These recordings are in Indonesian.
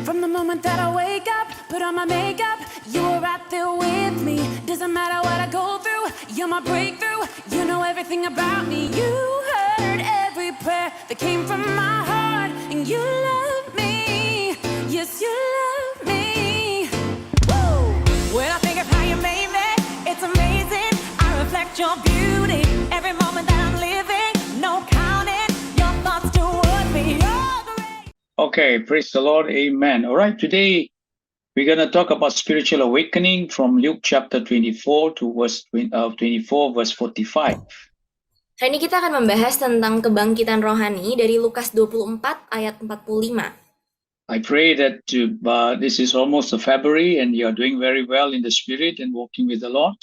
From the moment that I wake up, put on my makeup, you were right there with me. Doesn't matter what I go through, you're my breakthrough. You know everything about me. You heard every prayer that came from my heart, and you love me. Yes, you love me. Woo! When I think of how you made me, it's amazing. I reflect your beauty every moment that I'm living. No counting your thoughts toward me. You're great. Okay, praise the Lord. Amen. All right, today we're going to talk about spiritual awakening from Luke chapter 24 to verse 24, verse 45. Hari ini kita akan membahas tentang kebangkitan rohani dari Lukas 24 ayat 45. I pray that this is almost a February and you are doing very well in the spirit and walking with the Lord.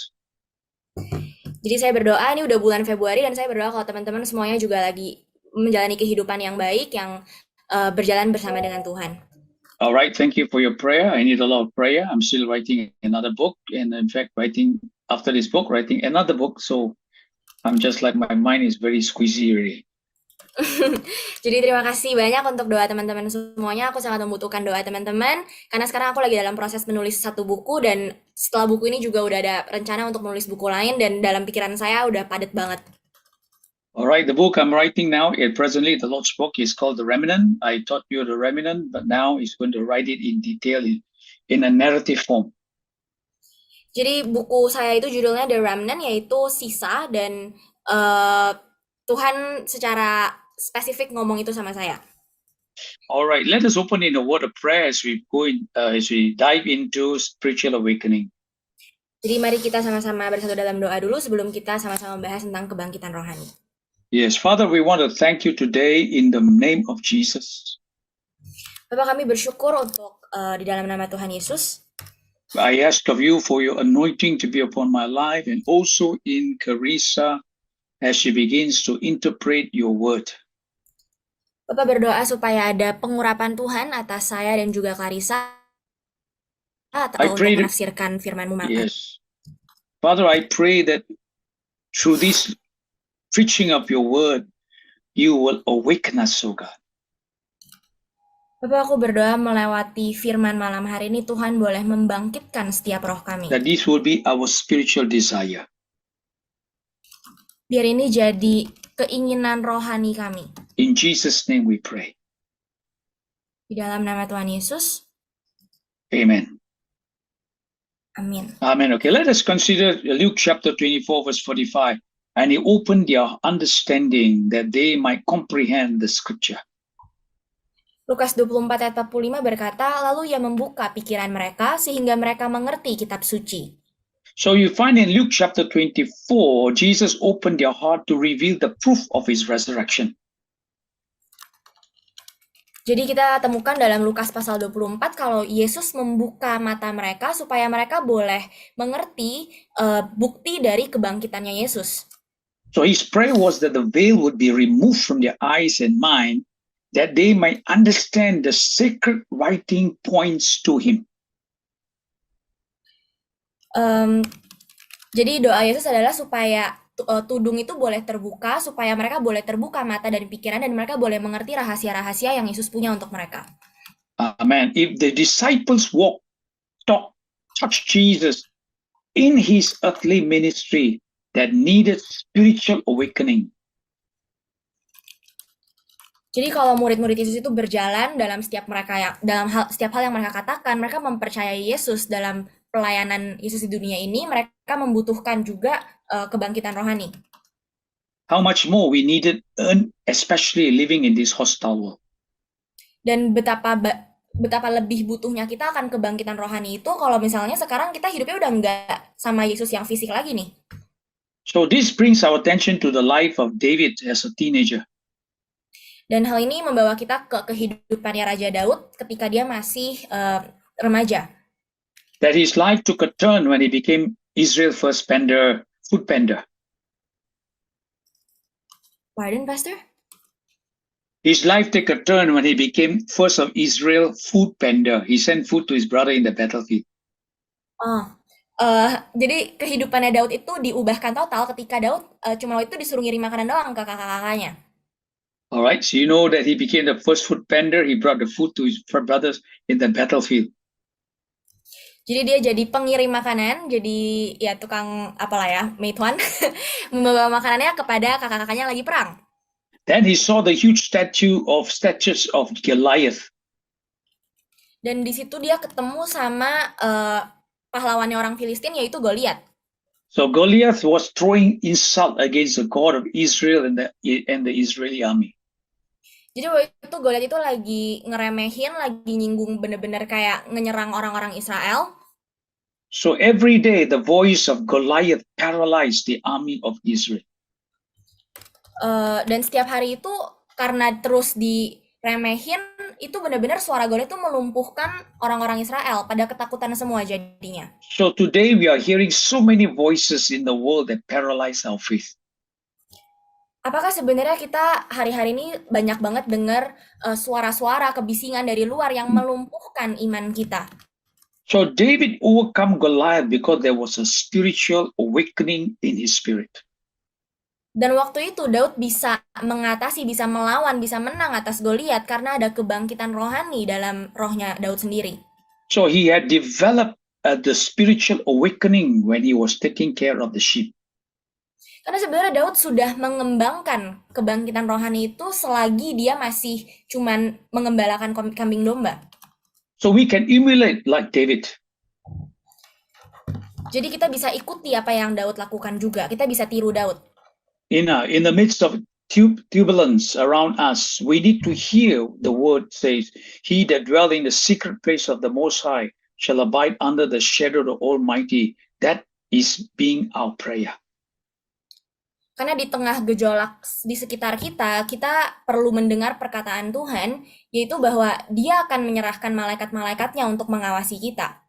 Jadi saya berdoa, ini udah bulan Februari dan saya berdoa kalau teman-teman semuanya juga lagi menjalani kehidupan yang baik, yang berjalan bersama dengan Tuhan. All right, thank you for your prayer. I need a lot of prayer. I'm still writing another book, and in fact, writing another book. So I'm just like my mind is very squeezy really. Jadi terima kasih banyak untuk doa teman-teman semuanya. Aku sangat membutuhkan doa teman-teman karena sekarang aku lagi dalam proses menulis satu buku dan setelah buku ini juga udah ada rencana untuk menulis buku lain dan dalam pikiran saya udah padat banget. All right, the book I'm writing now, presently the Lord's book is called The Remnant. I taught you The Remnant, but now he's going to write it in detail in a narrative form. Jadi buku saya itu judulnya The Remnant, yaitu sisa, dan Tuhan secara spesifik ngomong itu sama saya. All right, let us open in a word of prayer as we dive into spiritual awakening. Jadi mari kita sama-sama bersatu dalam doa dulu sebelum kita sama-sama membahas tentang kebangkitan rohani. Yes, Father, we want to thank you today in the name of Jesus. Bapak, kami bersyukur untuk di dalam nama Tuhan Yesus. I ask of you for your anointing to be upon my life and also in Carissa as she begins to interpret your word. Bapak berdoa supaya ada pengurapan Tuhan atas saya dan juga Clarissa atau untuk menafsirkan firman-Mu, Bapak. Yes. Father, I pray that through this preaching of your word, you will awaken us, oh God. Bapak, aku berdoa melewati firman malam hari ini, Tuhan boleh membangkitkan setiap roh kami. That this will be our spiritual desire. Biar ini jadi keinginan rohani kami. In Jesus' name we pray. Di dalam nama Tuhan Yesus. Amen. Amin. Amen. Okay, let us consider Luke chapter 24, verse 45. And he opened their understanding that they might comprehend the scripture. Lukas 24 ayat 45 berkata, lalu ia membuka pikiran mereka sehingga mereka mengerti kitab suci. So you find in Luke chapter 24, Jesus opened their heart to reveal the proof of his resurrection. Jadi kita temukan dalam Lukas pasal 24 kalau Yesus membuka mata mereka supaya mereka boleh mengerti bukti dari kebangkitannya Yesus. So his prayer was that the veil would be removed from their eyes and mind, that they might understand the sacred writing points to him. Jadi doa Yesus adalah supaya tudung itu boleh terbuka, supaya mereka boleh terbuka mata dan pikiran dan mereka boleh mengerti rahasia-rahasia yang Yesus punya untuk mereka. Amen. If the disciples touched Jesus in his earthly ministry that needed spiritual awakening. Jadi kalau murid-murid Yesus itu berjalan dalam setiap hal yang mereka katakan, mereka mempercayai Yesus dalam pelayanan Yesus di dunia ini, mereka membutuhkan juga kebangkitan rohani. How much more we needed, especially living in this hostile world. Dan betapa lebih butuhnya kita akan kebangkitan rohani itu kalau misalnya sekarang kita hidupnya udah nggak sama Yesus yang fisik lagi nih. So this brings our attention to the life of David as a teenager. Dan hal ini membawa kita ke kehidupannya Raja Daud ketika dia masih remaja. That his life took a turn when he became Israel's first food vendor. Pardon, Pastor? His life took a turn when he became first of Israel food vendor. He sent food to his brother in the battlefield. Jadi kehidupannya Daud itu diubahkan total ketika Daud cuma waktu itu disuruh ngirim makanan doang ke kakak-kakaknya. All right. So you know that he became the first food vendor. He brought the food to his brothers in the battlefield. Jadi dia jadi pengirim makanan, jadi ya tukang apalah ya, meituan, membawa makanannya kepada kakak-kakaknya lagi perang. Then he saw the huge statues of Goliath. Dan di situ dia ketemu sama pahlawannya orang Filistin yaitu Goliat. So Goliath was throwing insult against the God of Israel and the Israeli army. Jadi waktu itu Goliat itu lagi ngeremehin, lagi nyinggung bener-bener kayak ngenyerang orang-orang Israel. So every day the voice of Goliath paralyzed the army of Israel. Dan setiap hari itu karena terus diremehin, itu benar-benar suara Goliat itu melumpuhkan orang-orang Israel pada ketakutan semua jadinya. So today we are hearing so many voices in the world that paralyze our faith. Apakah sebenarnya kita hari-hari ini banyak banget dengar suara-suara kebisingan dari luar yang melumpuhkan iman kita? So David overcome Goliath because there was a spiritual awakening in his spirit. Dan waktu itu Daud bisa mengatasi, bisa melawan, bisa menang atas Goliat karena ada kebangkitan rohani dalam rohnya Daud sendiri. So he had developed the spiritual awakening when he was taking care of the sheep. Karena sebenarnya Daud sudah mengembangkan kebangkitan rohani itu selagi dia masih cuman mengembalakan kambing domba. So we can emulate like David. Jadi kita bisa ikuti apa yang Daud lakukan juga. Kita bisa tiru Daud. In the midst of turbulence around us, we need to hear the word says, "He that dwell in the secret place of the Most High shall abide under the shadow of the Almighty." That is being our prayer. Karena di tengah gejolak di sekitar kita, kita perlu mendengar perkataan Tuhan, yaitu bahwa Dia akan menyerahkan malaikat-malaikatnya untuk mengawasi kita.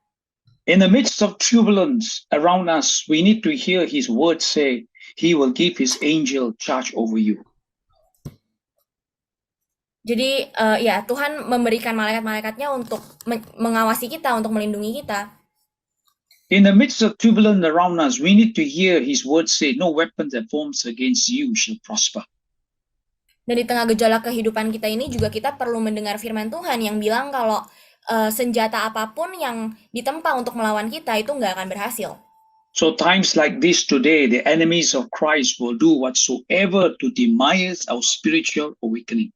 In the midst of turbulence around us, we need to hear His word say, He will give His angel charge over you. Jadi ya Tuhan memberikan malaikat-malaikatnya untuk mengawasi kita, untuk melindungi kita. In the midst of turbulence around us, we need to hear His word say, "No weapon that forms against you shall prosper." Dan di tengah gejolak kehidupan kita ini juga kita perlu mendengar firman Tuhan yang bilang kalau senjata apapun yang ditempa untuk melawan kita itu nggak akan berhasil. So times like this today, the enemies of Christ will do whatsoever to demise our spiritual awakening.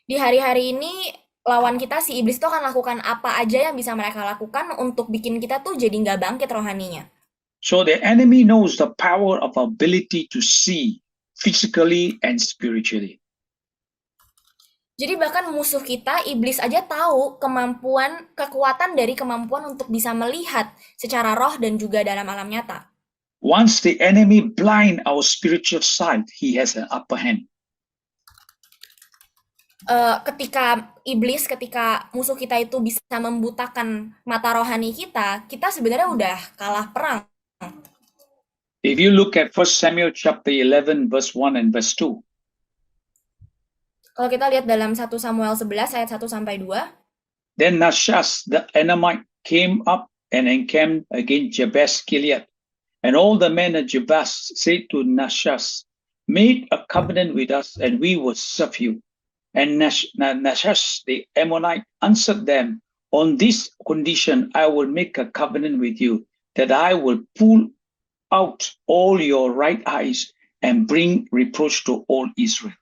Di hari-hari ini lawan kita si iblis itu akan lakukan apa aja yang bisa mereka lakukan untuk bikin kita tuh jadi nggak bangkit rohaninya. So the enemy knows the power of our ability to see physically and spiritually. Jadi bahkan musuh kita, iblis aja tahu kekuatan dari kemampuan untuk bisa melihat secara roh dan juga dalam alam nyata. Once the enemy blind our spiritual sight, he has an upper hand. Ketika musuh kita itu bisa membutakan mata rohani kita, kita sebenarnya udah kalah perang. If you look at 1 Samuel chapter 11 verse 1 and verse 2. Kalau kita lihat dalam 1 Samuel 11 ayat 1 sampai 2. Then Nahash the Elamite came up and encamped against Jabez Gilead. And all the men of Jabez said to Nahash, "Make a covenant with us and we will serve you." And Nahash the Ammonite answered them, "On this condition I will make a covenant with you, that I will pull out all your right eyes and bring reproach to all Israel."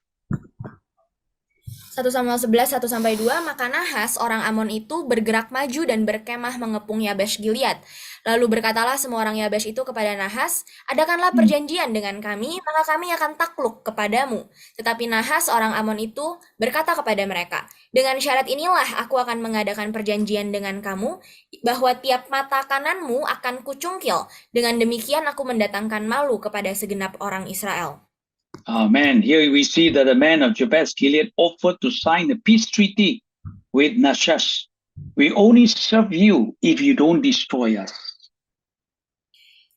1 Samuel 11, 1 sampai 2, maka Nahas, orang Amon itu bergerak maju dan berkemah mengepung Yabesh Gilead. Lalu berkatalah semua orang Yabesh itu kepada Nahas, "Adakanlah perjanjian dengan kami, maka kami akan takluk kepadamu." Tetapi Nahas, orang Amon itu berkata kepada mereka, "Dengan syarat inilah aku akan mengadakan perjanjian dengan kamu, bahwa tiap mata kananmu akan kucungkil. Dengan demikian aku mendatangkan malu kepada segenap orang Israel." Amen. Here we see that the man of Jabez Gilead offered to sign a peace treaty with Nahash. "We only serve you if you don't destroy us."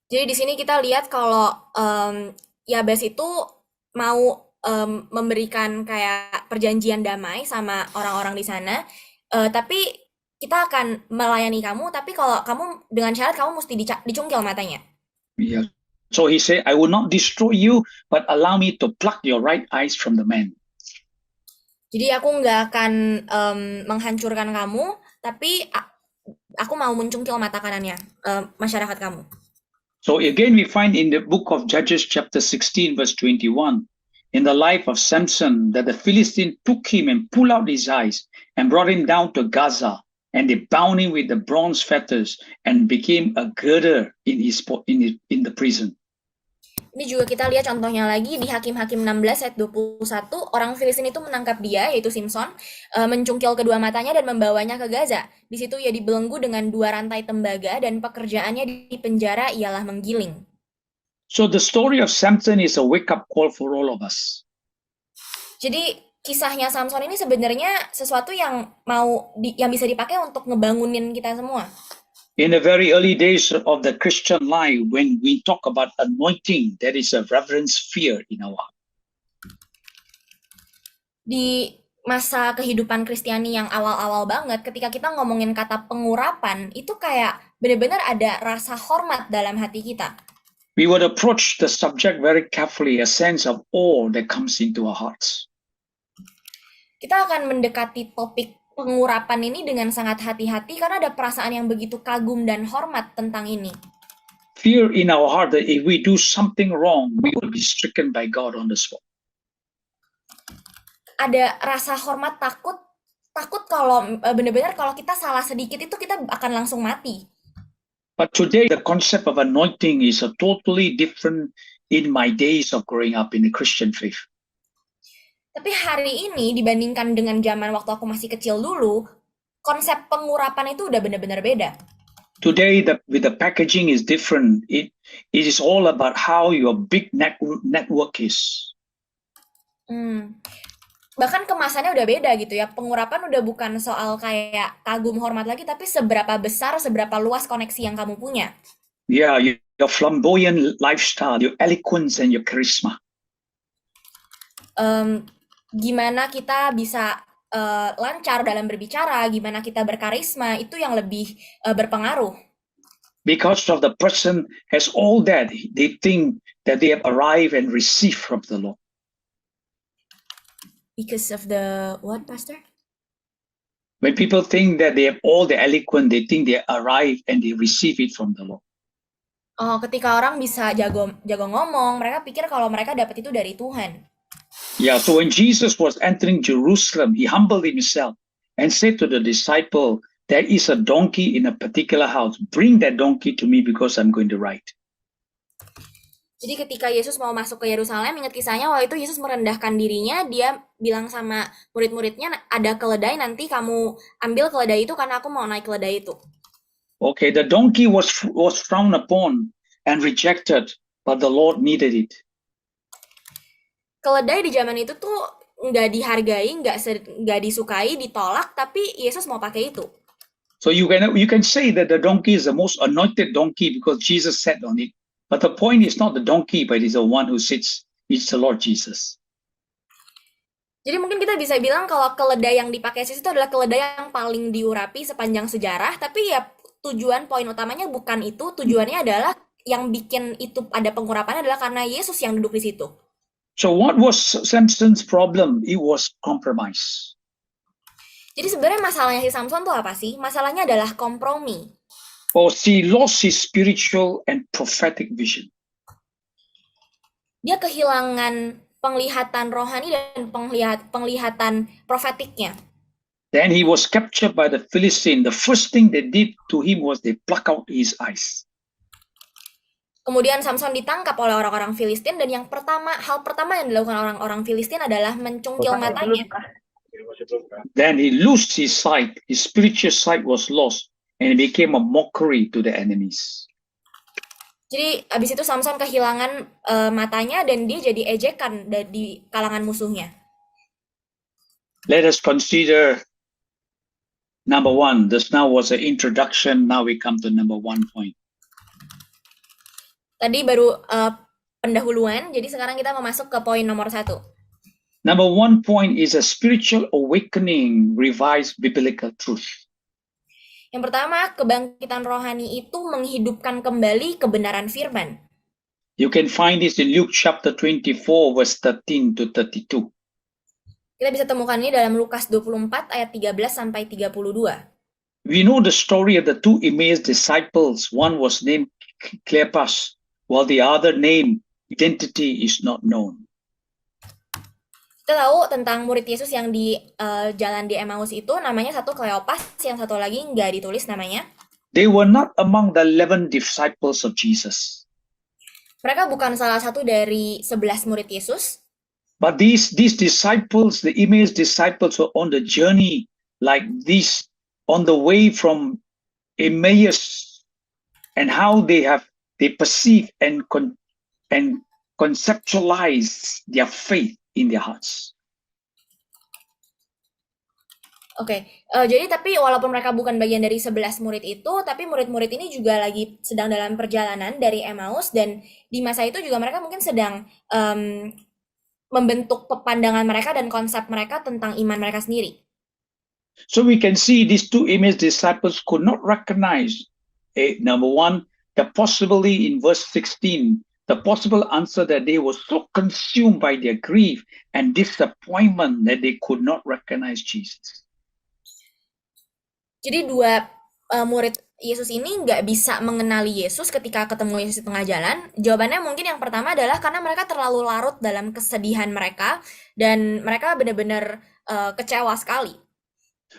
Jadi di sini kita lihat kalau Yabes itu mau memberikan kayak perjanjian damai sama orang-orang di sana, tapi kita akan melayani kamu, tapi kalau kamu dengan syarat kamu mesti dicungkil matanya. Yeah. So he said, "I will not destroy you, but allow me to pluck your right eyes from the man." Jadi aku nggak akan menghancurkan kamu, tapi aku mau mencungkil mata kanannya masyarakat kamu. So again, we find in the book of Judges, chapter 16, verse 21, in the life of Samson, that the Philistine took him and pulled out his eyes and brought him down to Gaza, and they bound him with the bronze fetters and became a girder in the prison. Ini juga kita lihat contohnya lagi di Hakim-Hakim 16 ayat 21, orang Filistin itu menangkap dia, yaitu Simson, mencungkil kedua matanya dan membawanya ke Gaza. Di situ ia dibelenggu dengan 2 rantai tembaga dan pekerjaannya di penjara ialah menggiling. So the story of Samson is a wake-up call for all of us. Jadi kisahnya Samson ini sebenarnya sesuatu yang yang bisa dipakai untuk ngebangunin kita semua. In the very early days of the Christian life, when we talk about anointing, there is a reverence fear in our heart. Di masa kehidupan Kristiani yang awal-awal banget, ketika kita ngomongin kata pengurapan, itu kayak benar-benar ada rasa hormat dalam hati kita. We would approach the subject very carefully, a sense of awe that comes into our hearts. Kita akan mendekati topik pengurapan ini dengan sangat hati-hati karena ada perasaan yang begitu kagum dan hormat tentang ini. Fear in our heart that if we do something wrong, we will be stricken by God on the spot. Ada rasa hormat, takut kalau benar-benar kalau kita salah sedikit itu kita akan langsung mati. But today, the concept of anointing is a totally different in my days of growing up in the Christian faith. Tapi hari ini dibandingkan dengan zaman waktu aku masih kecil dulu, konsep pengurapan itu udah benar-benar beda. Today, with the packaging is different. It is all about how your big network is. Bahkan kemasannya udah beda gitu ya. Pengurapan udah bukan soal kayak kagum hormat lagi, tapi seberapa besar, seberapa luas koneksi yang kamu punya. Yeah, your flamboyant lifestyle, your eloquence and your charisma. Gimana kita bisa lancar dalam berbicara, gimana kita berkarisma, itu yang lebih berpengaruh. Because of the person has all that, they think that they have arrived and received from the Lord. Because of the what, Pastor? When people think that they have all the eloquence, they think they arrive and they receive it from the Lord. Oh, ketika orang bisa jago ngomong, mereka pikir kalau mereka dapat itu dari Tuhan. Yeah, so when Jesus was entering Jerusalem, he humbled himself and said to the disciple, there is a donkey in a particular house. Bring that donkey to me because I'm going to ride. Jadi ketika Yesus mau masuk ke Yerusalem, ingat kisahnya waktu itu Yesus merendahkan dirinya, dia bilang sama murid-muridnya, ada keledai, nanti kamu ambil keledai itu karena aku mau naik keledai itu. Okay, the donkey was frowned upon and rejected, but the Lord needed it. Keledai di zaman itu tuh nggak dihargai, nggak disukai, ditolak, tapi Yesus mau pakai itu. So you can say that the donkey is the most anointed donkey because Jesus sat on it. But the point is not the donkey, but it's the one who sits. It's the Lord Jesus. Jadi mungkin kita bisa bilang kalau keledai yang dipakai Yesus itu adalah keledai yang paling diurapi sepanjang sejarah, tapi ya poin utamanya bukan itu, tujuannya adalah yang bikin itu ada pengurapannya adalah karena Yesus yang duduk di situ. So what was Samson's problem? It was compromise. Jadi sebenarnya masalahnya si Samson tuh apa sih? Masalahnya adalah kompromi. Or he lost his spiritual and prophetic vision. Dia kehilangan penglihatan rohani dan penglihatan profetiknya. Then he was captured by the Philistine. The first thing they did to him was they pluck out his eyes. Kemudian Samson ditangkap oleh orang-orang Filistin dan hal pertama yang dilakukan orang-orang Filistin adalah mencungkil matanya. Then he lost his sight. His spiritual sight was lost, and it became a mockery to the enemies. Jadi abis itu Samson kehilangan matanya dan dia jadi ejekan di kalangan musuhnya. Let us consider number one. This now was an introduction. Now we come to number 1 point. Tadi baru pendahuluan, jadi sekarang kita mau masuk ke poin nomor 1. Number 1 point is a spiritual awakening revives biblical truth. Yang pertama, kebangkitan rohani itu menghidupkan kembali kebenaran firman. You can find this in Luke chapter 24, verse 13 to 32. Kita bisa temukan ini dalam Lukas 24 ayat 13 sampai 32. We know the story of the two Emmaus disciples. One was named Cleopas, while the other name, identity, is not known. Kita tahu tentang murid Yesus yang di jalan di Emmaus itu, namanya satu Kleopas, yang satu lagi nggak ditulis namanya. They were not among the 11 disciples of Jesus. Mereka bukan salah satu dari 11 murid Yesus, But these disciples, the Emmaus disciples, were on the journey like this, on the way from Emmaus, and how they perceive and conceptualize their faith in their hearts. Oke, jadi tapi walaupun mereka bukan bagian dari 11 murid itu, tapi murid-murid ini juga lagi sedang dalam perjalanan dari Emmaus, dan di masa itu juga mereka mungkin sedang membentuk pandangan mereka dan konsep mereka tentang iman mereka sendiri. So we can see these two Emmaus disciples could not recognize, number one, the possibility in verse 16, the possible answer that they were so consumed by their grief and disappointment that they could not recognize Jesus. Jadi dua murid Yesus ini nggak bisa mengenali Yesus ketika ketemu Yesus di tengah jalan. Jawabannya mungkin yang pertama adalah karena mereka terlalu larut dalam kesedihan mereka, dan mereka benar-benar kecewa sekali.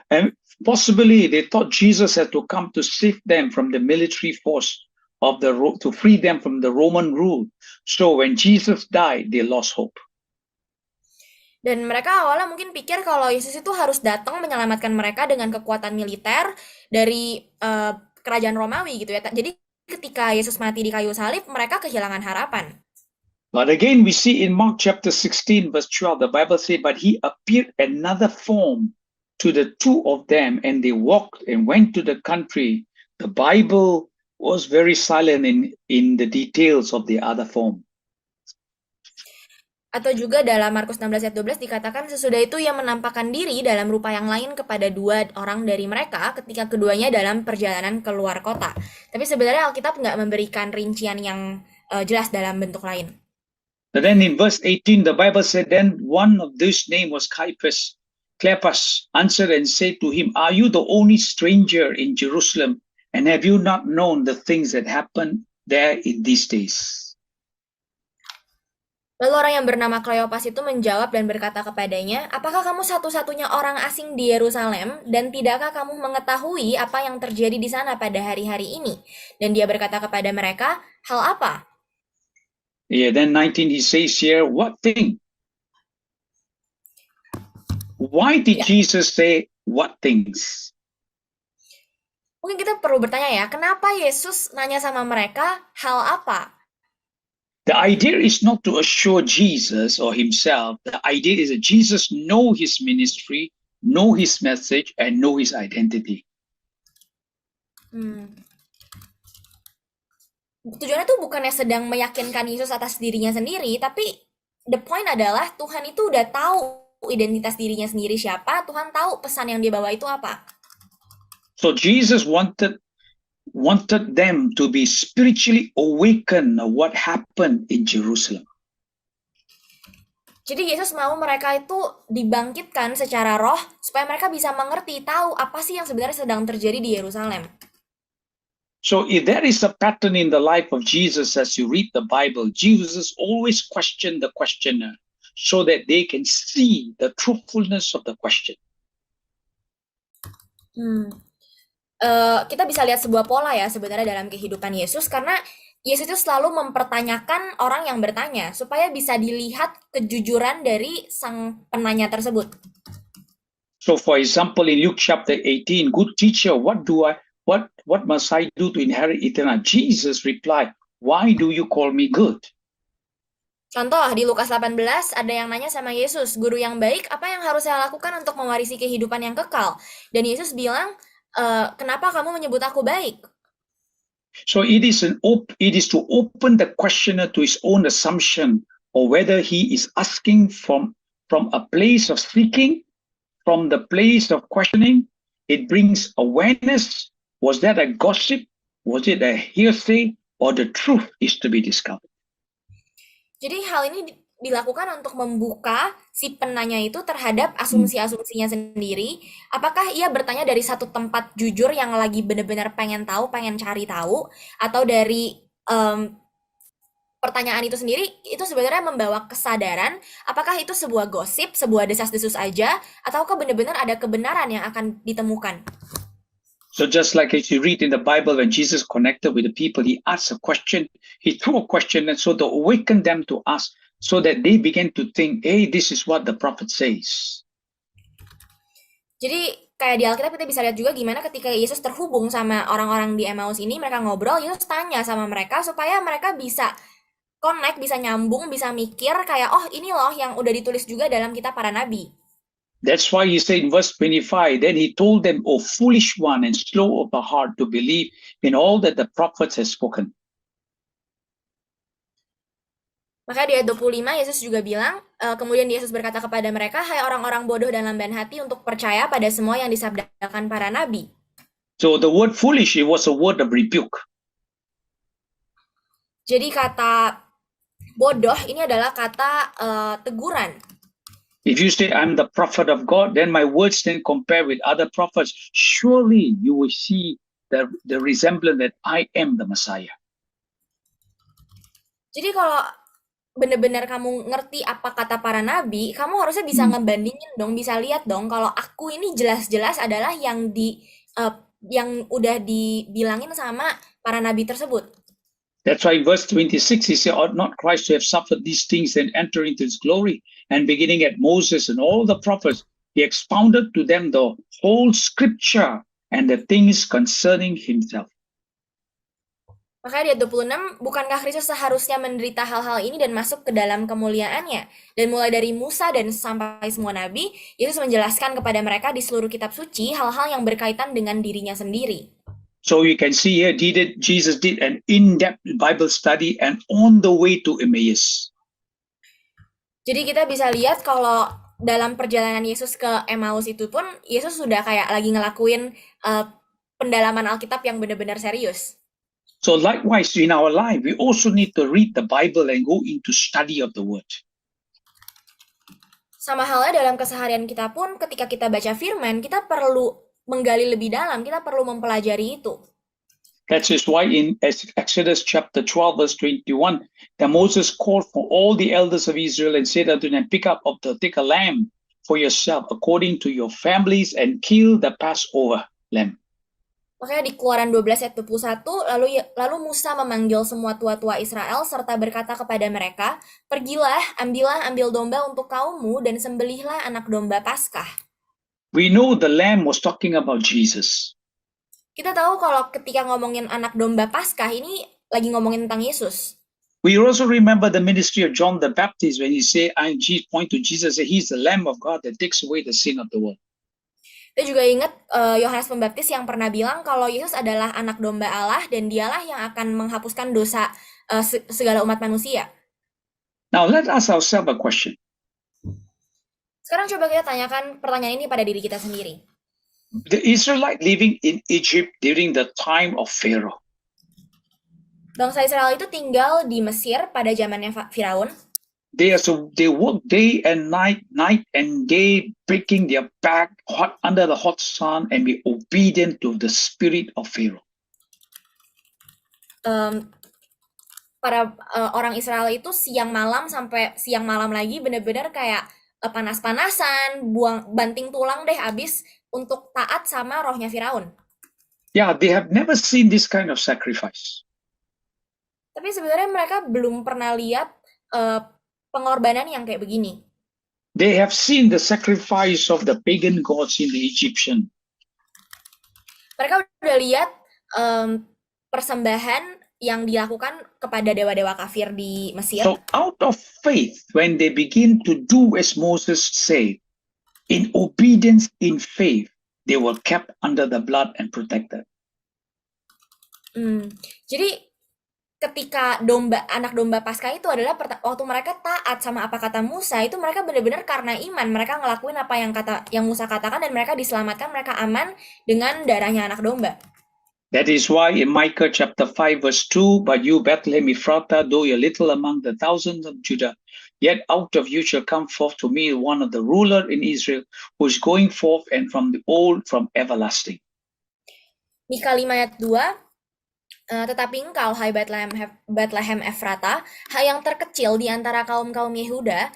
And possibly they thought Jesus had to come to save them from the military force of to free them from the Roman rule. So when Jesus died, they lost hope. Dan mereka awalnya mungkin pikir kalau Yesus itu harus datang menyelamatkan mereka dengan kekuatan militer dari kerajaan Romawi gitu ya. Jadi ketika Yesus mati di kayu salib, mereka kehilangan harapan. But again, we see in Mark chapter 16, verse 12, the Bible says, but he appeared another form to the two of them, and they walked and went to the country. The Bible was very silent in the details of the other form. Atau juga dalam Markus 16 ayat 12 dikatakan sesudah itu ia menampakkan diri dalam rupa yang lain kepada dua orang dari mereka ketika keduanya dalam perjalanan keluar kota. Tapi sebenarnya Alkitab nggak memberikan rincian yang jelas dalam bentuk lain. But then in verse 18, the Bible said, then one of those name was Cleopas answered and said to him, are you the only stranger in Jerusalem, and have you not known the things that happened there in these days? Lalu orang yang bernama Kleopas itu menjawab dan berkata kepadanya, apakah kamu satu-satunya orang asing di Yerusalem, dan tidakkah kamu mengetahui apa yang terjadi di sana pada hari-hari ini? Dan dia berkata kepada mereka, hal apa? Yeah, then 19 he says here, what thing? Why did Jesus say what things? Mungkin kita perlu bertanya ya, kenapa Yesus nanya sama mereka hal apa? The idea is not to assure Jesus or himself. The idea is that Jesus know his ministry, know his message, and know his identity. Tujuannya tuh bukannya sedang meyakinkan Yesus atas dirinya sendiri, tapi the point adalah Tuhan itu udah tahu identitas dirinya sendiri siapa, Tuhan tahu pesan yang dia bawa itu apa. So Jesus wanted them to be spiritually awakened of what happened in Jerusalem. Jadi Yesus mau mereka itu dibangkitkan secara roh supaya mereka bisa mengerti, tahu apa sih yang sebenarnya sedang terjadi di Yerusalem. So if there is a pattern in the life of Jesus as you read the Bible, Jesus always questioned the questioner so that they can see the truthfulness of the question. Kita bisa lihat sebuah pola ya sebenarnya dalam kehidupan Yesus, karena Yesus itu selalu mempertanyakan orang yang bertanya supaya bisa dilihat kejujuran dari sang penanya tersebut. So for example, in Luke chapter 18, good teacher, what must I do to inherit eternal? Jesus replied, why do you call me good? Contoh di Lukas 18 ada yang nanya sama Yesus, guru yang baik, apa yang harus saya lakukan untuk mewarisi kehidupan yang kekal? Dan Yesus bilang, kenapa kamu menyebut aku baik? So it is to open the questioner to his own assumption, or whether he is asking from a place of seeking, from the place of questioning. It brings awareness. Was that a gossip? Was it a hearsay? Or the truth is to be discovered? Jadi hal ini dilakukan untuk membuka si penanya itu terhadap asumsi-asumsinya sendiri. Apakah ia bertanya dari satu tempat jujur yang lagi benar-benar pengen tahu, pengen cari tahu, atau dari pertanyaan itu sendiri itu sebenarnya membawa kesadaran apakah itu sebuah gosip, sebuah desas-desus aja, ataukah benar-benar ada kebenaran yang akan ditemukan. So just like as you read in the Bible, when Jesus connected with the people, he asked a question, he threw a question, and so to awaken them to ask, so that they began to think, hey, this is what the prophet says. Jadi kayak di Alkitab kita bisa lihat juga gimana ketika Yesus terhubung sama orang-orang di Emmaus ini, mereka ngobrol, Yesus tanya sama mereka supaya mereka bisa connect, bisa nyambung, bisa mikir kayak, oh ini loh yang udah ditulis juga dalam kitab para nabi. That's why he said in verse 25, then he told them, O foolish one and slow of the heart to believe in all that the prophets have spoken. Maka di ayat 25 Yesus juga bilang, kemudian Yesus berkata kepada mereka, hai orang-orang bodoh dan lamban hati untuk percaya pada semua yang disabdakan para nabi. So the word foolish, it was a word of rebuke. Jadi kata bodoh ini adalah kata teguran. If you say, I'm the prophet of God, then my words then compare with other prophets. Surely you will see the resemblance that I am the Messiah. Jadi kalau benar-benar kamu ngerti apa kata para nabi, kamu harusnya bisa ngebandingin dong, bisa lihat dong kalau aku ini jelas-jelas adalah yang yang udah dibilangin sama para nabi tersebut. That's why in verse 26, he said, ought not Christ to have suffered these things and enter into his glory? And beginning at Moses and all the prophets, he expounded to them the whole scripture and the things concerning himself. Maka di ayat 26, bukankah Kristus seharusnya menderita hal-hal ini dan masuk ke dalam kemuliaannya? Dan mulai dari Musa dan sampai semua nabi, Yesus menjelaskan kepada mereka di seluruh kitab suci hal-hal yang berkaitan dengan dirinya sendiri. So you can see here, Jesus did an in-depth Bible study and on the way to Emmaus. Jadi kita bisa lihat kalau dalam perjalanan Yesus ke Emmaus itu pun, Yesus sudah kayak lagi ngelakuin pendalaman Alkitab yang benar-benar serius. So likewise in our life, we also need to read the Bible and go into study of the word. Sama halnya dalam keseharian kita pun, ketika kita baca firman, kita perlu menggali lebih dalam, kita perlu mempelajari itu. That is why in Exodus chapter 12, verse 21, that Moses called for all the elders of Israel and said unto them, take a lamb for yourself according to your families and kill the Passover lamb. Makanya di Keluaran 12 ayat 21, lalu Musa memanggil semua tua-tua Israel serta berkata kepada mereka, pergilah, ambil domba untuk kaummu dan sembelihlah anak domba Paskah. We know the lamb was talking about Jesus. Kita tahu kalau ketika ngomongin anak domba Paskah ini lagi ngomongin tentang Yesus. We also remember the ministry of John the Baptist when he said, point to Jesus, say, he's the Lamb of God that takes away the sin of the world. Kita juga ingat Yohanes Pembaptis yang pernah bilang kalau Yesus adalah anak domba Allah dan dialah yang akan menghapuskan dosa segala umat manusia. Now let's ask ourselves a question. Sekarang coba kita tanyakan pertanyaan ini pada diri kita sendiri. The Israelites living in Egypt during the time of Pharaoh. Bangsa Israel itu tinggal di Mesir pada zamannya Firaun. They work day and night and day, breaking their back under the hot sun and be obedient to the spirit of Pharaoh. Para orang Israel itu siang malam sampai siang malam lagi benar-benar kayak panas-panasan, banting tulang deh abis untuk taat sama rohnya Firaun. Yeah, they have never seen this kind of sacrifice. Tapi sebenarnya mereka belum pernah lihat pengorbanan yang kayak begini. They have seen the sacrifice of the pagan gods in the Egyptian. Mereka udah lihat persembahan yang dilakukan kepada dewa-dewa kafir di Mesir. So out of faith, when they begin to do as Moses said, in obedience, in faith, they were kept under the blood and protected. Jadi ketika anak domba Paskah itu adalah waktu mereka taat sama apa kata Musa, itu mereka benar-benar karena iman, mereka ngelakuin apa yang Musa katakan dan mereka diselamatkan, mereka aman dengan darahnya anak domba. That is why in Micah chapter 5 verse 2, but you Bethlehem Ephrathah, though you're little among the thousands of Judah, Yet out of you shall come forth to me one of the ruler in Israel, who is going forth and from the old, from everlasting. Mika 5 ayat 2, tetapi engkau, hai Betlehem Efrata, hai yang terkecil di antara kaum-kaum Yehuda,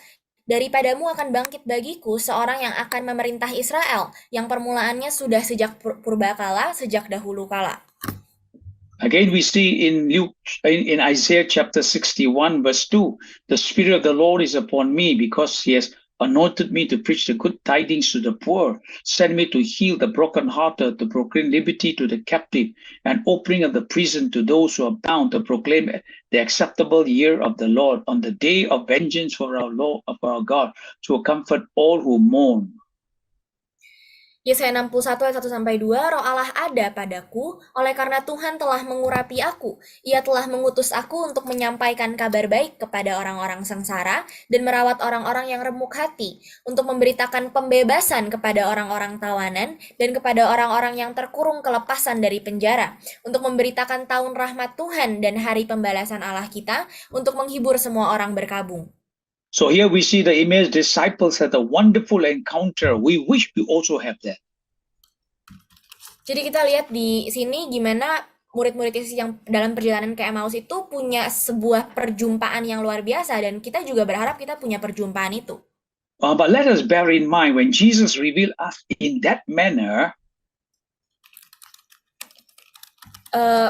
daripadamu akan bangkit bagiku seorang yang akan memerintah Israel, yang permulaannya sudah sejak purbakala, sejak dahulu kala. Again, we see in Isaiah chapter 61, verse 2, the Spirit of the Lord is upon me because he has anointed me to preach the good tidings to the poor, sent me to heal the brokenhearted, to proclaim liberty to the captive, and opening of the prison to those who are bound, to proclaim the acceptable year of the Lord, on the day of vengeance for our Lord, of our God, to comfort all who mourn. Yesaya 61 ayat 1-2, Roh Allah ada padaku, oleh karena Tuhan telah mengurapi aku. Ia telah mengutus aku untuk menyampaikan kabar baik kepada orang-orang sengsara dan merawat orang-orang yang remuk hati, untuk memberitakan pembebasan kepada orang-orang tawanan dan kepada orang-orang yang terkurung kelepasan dari penjara, untuk memberitakan tahun rahmat Tuhan dan hari pembalasan Allah kita, untuk menghibur semua orang berkabung. So here we see the Emmaus disciples had a wonderful encounter. We wish we also have that. Jadi kita lihat di sini gimana murid-murid Yesus yang dalam perjalanan ke Emmaus itu punya sebuah perjumpaan yang luar biasa, dan kita juga berharap kita punya perjumpaan itu. But let us bear in mind, when Jesus revealed us in that manner,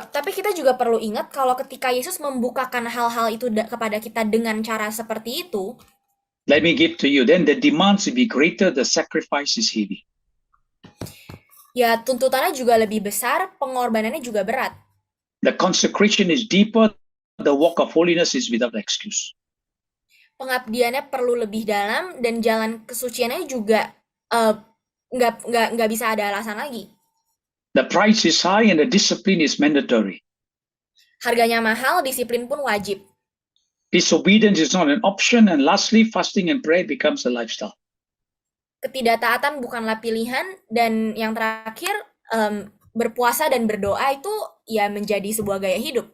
tapi kita juga perlu ingat kalau ketika Yesus membukakan hal-hal itu kepada kita dengan cara seperti itu, let me give to you, then the demands will be greater, the sacrifice is heavy. ya tuntutannya juga lebih besar, pengorbanannya juga berat. The consecration is deeper, the walk of holiness is without excuse. Pengabdiannya perlu lebih dalam, dan jalan kesuciannya juga nggak bisa ada alasan lagi. The price is high and the discipline is mandatory. Harganya mahal, disiplin pun wajib. Disobedience is not an option, and lastly, fasting and prayer becomes a lifestyle. Ketidaktaatan bukanlah pilihan, dan yang terakhir, berpuasa dan berdoa itu ya menjadi sebuah gaya hidup.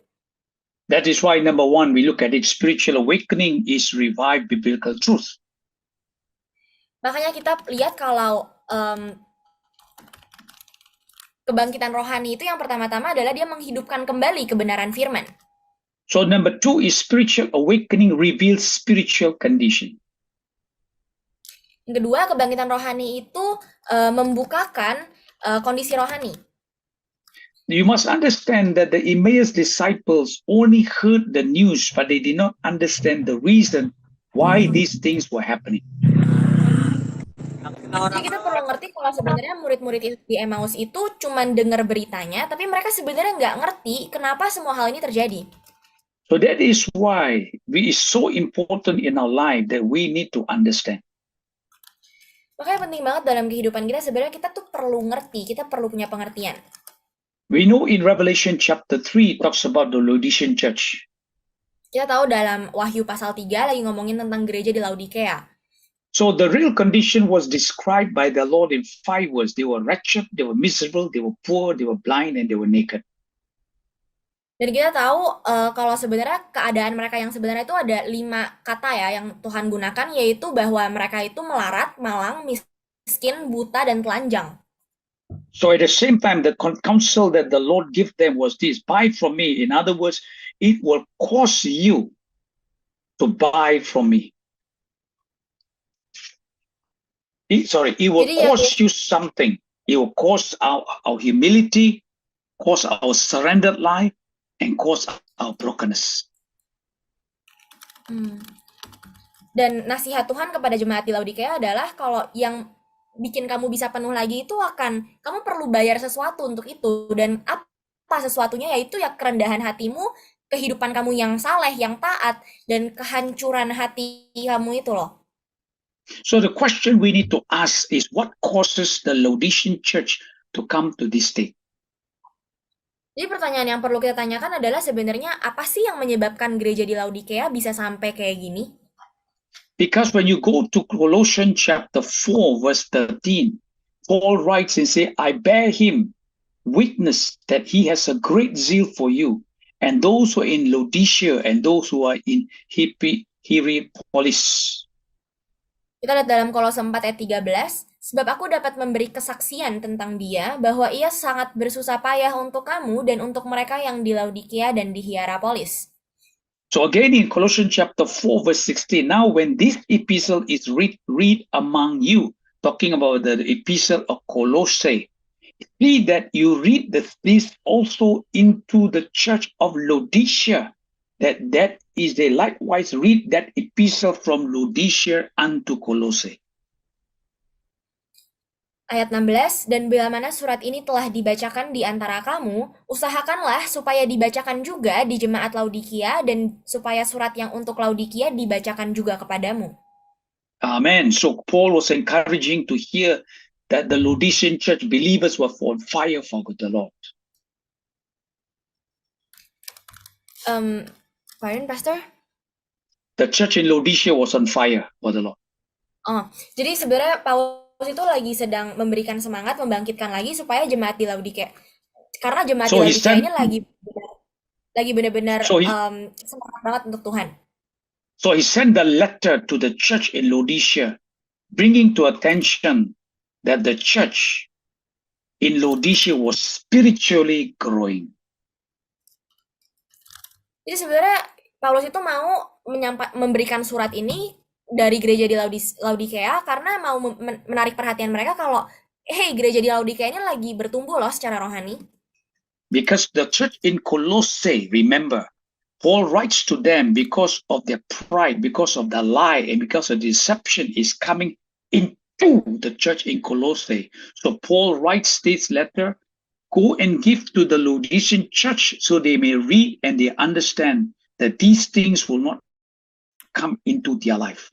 That is why, number one, we look at it, spiritual awakening is revived biblical truth. Makanya kita lihat kalau kebangkitan rohani itu yang pertama-tama adalah dia menghidupkan kembali kebenaran firman. So number two is spiritual awakening reveals spiritual condition. Yang kedua, kebangkitan rohani itu membukakan kondisi rohani. You must understand that the Emmaus disciples only heard the news, but they did not understand the reason why these things were happening. Jadi kita perlu ngerti kalau sebenarnya murid-murid di Emmaus itu cuma dengar beritanya, tapi mereka sebenarnya nggak ngerti kenapa semua hal ini terjadi. So that is why it is so important in our life that we need to understand. Makanya penting banget dalam kehidupan kita, sebenarnya kita tuh perlu ngerti, kita perlu punya pengertian. We know in Revelation chapter 3 talks about the Laodicean church. Kita tahu dalam Wahyu pasal 3 lagi ngomongin tentang gereja di Laodikea. So the real condition was described by the Lord in 5 words. They were wretched, they were miserable, they were poor, they were blind, and they were naked. Dan kita tahu kalau sebenarnya keadaan mereka yang sebenarnya itu ada 5 kata ya yang Tuhan gunakan, yaitu bahwa mereka itu melarat, malang, miskin, buta, dan telanjang. So at the same time, the counsel that the Lord gave them was this: buy from me. In other words, it will cost you to buy from me. It will cost you something. It will cost our humility, cost our surrendered life, and cost our brokenness. Dan nasihat Tuhan kepada jemaat di Laodikea adalah kalau yang bikin kamu bisa penuh lagi itu kamu perlu bayar sesuatu untuk itu. Dan apa sesuatunya? Yaitu ya kerendahan hatimu, kehidupan kamu yang saleh, yang taat, dan kehancuran hati kamu itu loh. So the question we need to ask is, what causes the Laodicean church to come to this state? Jadi pertanyaan yang perlu kita tanyakan adalah sebenarnya apa sih yang menyebabkan gereja di Laodikea bisa sampai kayak gini? Because when you go to Colossians chapter 4 verse 13, Paul writes and say, I bear him witness that he has a great zeal for you, and those who are in Laodicea and those who are in Hierapolis. Kita lihat dalam Kolose 4 ayat 13, sebab aku dapat memberi kesaksian tentang dia bahwa ia sangat bersusah payah untuk kamu dan untuk mereka yang di Laodikia dan di Hierapolis. So again in Colossians chapter 4 verse 16, now when this epistle is read among you, talking about the epistle of Colossae, see that you read this also into the church of Laodicea, that is they likewise read that epistle from Laodicea unto Colossae. Ayat 16, dan bila mana surat ini telah dibacakan di antara kamu, usahakanlah supaya dibacakan juga di jemaat Laodikia dan supaya surat yang untuk Laodikia dibacakan juga kepadamu. Amen. So Paul was encouraging to hear that the Laodicean church believers were on fire for the Lord. Pardon, Pastor? The church in Laodicea was on fire for the Lord. Oh, jadi sebenarnya Paulus itu lagi sedang memberikan semangat, membangkitkan lagi supaya jemaat di Laodikia. Karena jemaat di Laodikia ini lagi benar-benar semangat banget untuk Tuhan. So he sent the letter to the church in Laodicea, bringing to attention that the church in Laodicea was spiritually growing. Jadi sebenarnya Paulus itu mau memberikan surat ini dari gereja di Laodikia karena mau menarik perhatian mereka kalau gereja di Laodikia ini lagi bertumbuh loh secara rohani. Because the church in Colossae, remember, Paul writes to them because of their pride, because of the lie, and because of deception is coming into the church in Colossae. So Paul writes this letter, go and give to the Laodicean church so they may read and they understand that these things will not come into their life.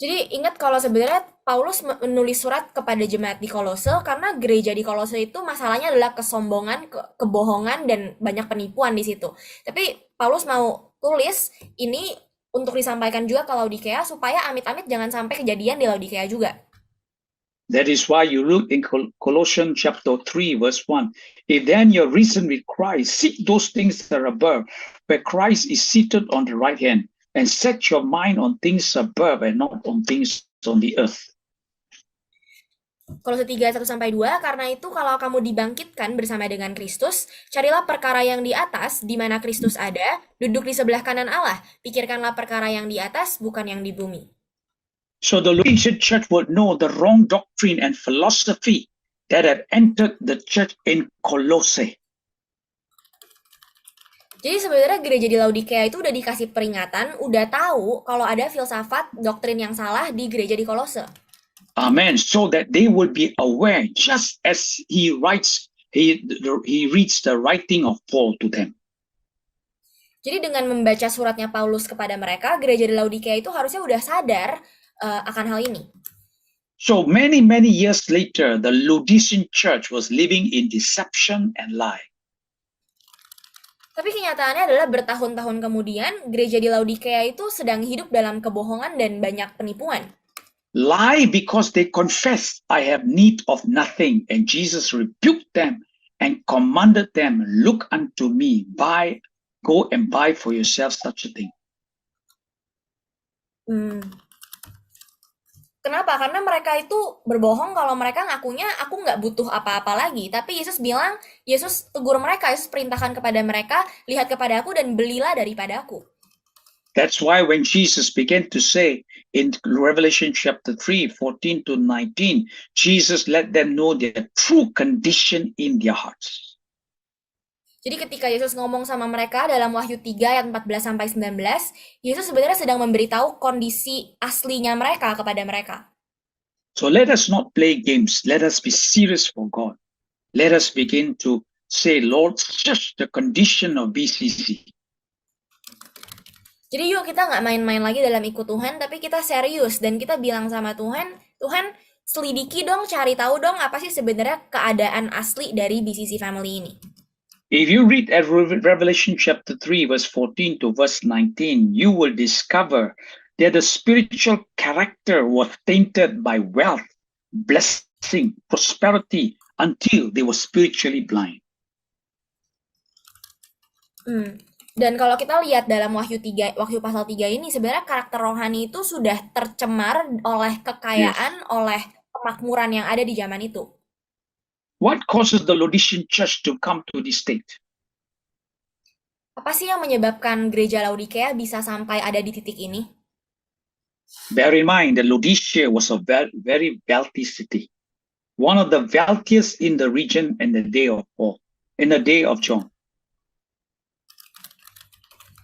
Jadi ingat kalau sebenarnya Paulus menulis surat kepada jemaat di Kolose karena gereja di Kolose itu masalahnya adalah kesombongan, kebohongan, dan banyak penipuan di situ. Tapi Paulus mau tulis ini untuk disampaikan juga ke Laodikia supaya amit-amit jangan sampai kejadian di Laodikia juga. That is why you look in Colossians chapter 3 verse 1. If then you're risen with Christ, seek those things that are above, where Christ is seated on the right hand, and set your mind on things above and not on things on the earth. Kolose 3, 1-2, karena itu kalau kamu dibangkitkan bersama dengan Kristus, carilah perkara yang di atas, di mana Kristus ada, duduk di sebelah kanan Allah. Pikirkanlah perkara yang di atas, bukan yang di bumi. So the Laodicean church would know the wrong doctrine and philosophy that had entered the church in Colossae. Jadi sebenarnya gereja di Laodikia itu udah dikasih peringatan, udah tahu kalau ada filsafat, doktrin yang salah di gereja di Kolose. Amen. So that they will be aware, just as he reads the writing of Paul to them. Jadi dengan membaca suratnya Paulus kepada mereka, gereja di Laodikia itu harusnya udah sadar akan hal ini. So many years later, the Laodicean church was living in deception and lie. Tapi kenyataannya adalah bertahun-tahun kemudian, gereja di Laodikia itu sedang hidup dalam kebohongan dan banyak penipuan. Lie because they confess, I have need of nothing. And Jesus rebuked them and commanded them, look unto me, go and buy for yourself such a thing. Kenapa? Karena mereka itu berbohong kalau mereka ngakunya aku nggak butuh apa-apa lagi. Tapi Yesus bilang, Yesus tegur mereka, Yesus perintahkan kepada mereka, lihat kepada aku dan belilah daripada aku. That's why when Jesus began to say in Revelation chapter 3, 14-19, Jesus let them know their true condition in their hearts. Jadi ketika Yesus ngomong sama mereka dalam Wahyu 3 ayat 14-19, Yesus sebenarnya sedang memberitahu kondisi aslinya mereka kepada mereka. So let us not play games. Let us be serious for God. Let us begin to say, Lord, search the condition of BCC. Jadi yuk kita nggak main-main lagi dalam ikut Tuhan, tapi kita serius dan kita bilang sama Tuhan, Tuhan selidiki dong, cari tahu dong apa sih sebenarnya keadaan asli dari BCC Family ini. If you read at Revelation chapter 3 verse 14 to verse 19, you will discover that the spiritual character was tainted by wealth, blessing, prosperity until they were spiritually blind. Dan kalau kita lihat dalam Wahyu pasal 3 ini sebenarnya karakter rohani itu sudah tercemar oleh Yes. kekayaan, oleh kemakmuran yang ada di zaman itu. What causes the Laodicean church to come to this state? Apa sih yang menyebabkan gereja Laodikea bisa sampai ada di titik ini? Bear in mind that Laodicea was a very wealthy city, one of the wealthiest in the region in the day of Paul, in the day of John.